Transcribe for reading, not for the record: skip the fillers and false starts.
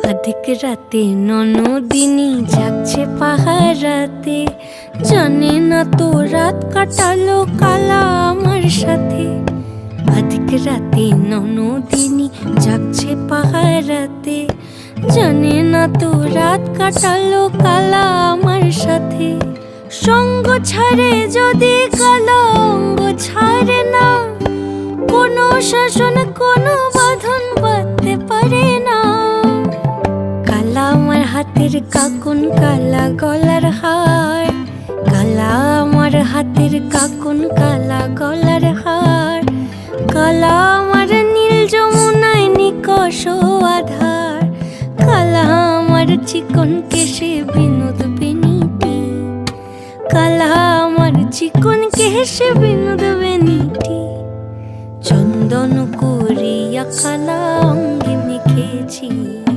अधिक राते ননদিনী যাচ্ছে পাহারাতে, জানে না তো রাত কাটালো কালা আমার সাথে। अधिक রাতে ননদিনী যাচ্ছে পাহারাতে, জানে না তো রাত কাটালো কালা আমার সাথে। সঙ্গ ছাড়ে যদি কালা অঙ্গ ছাড়ে না, কোনো শাসন কোনো বাঁধন বাঁধতে পারে না। কালা আমার হাতের কাকুন কালা গলার হার, কালা আমার হাতের কাকুন কালা গলার হার, কালা আমার নীল যমুনায় নিকষ আধার, কালা আমার চিকন কেশে বিনোদ বেনিটি, কালা আমার চিকন কেশে বিনোদ বেনিটি। চন্দন করিয়া কালা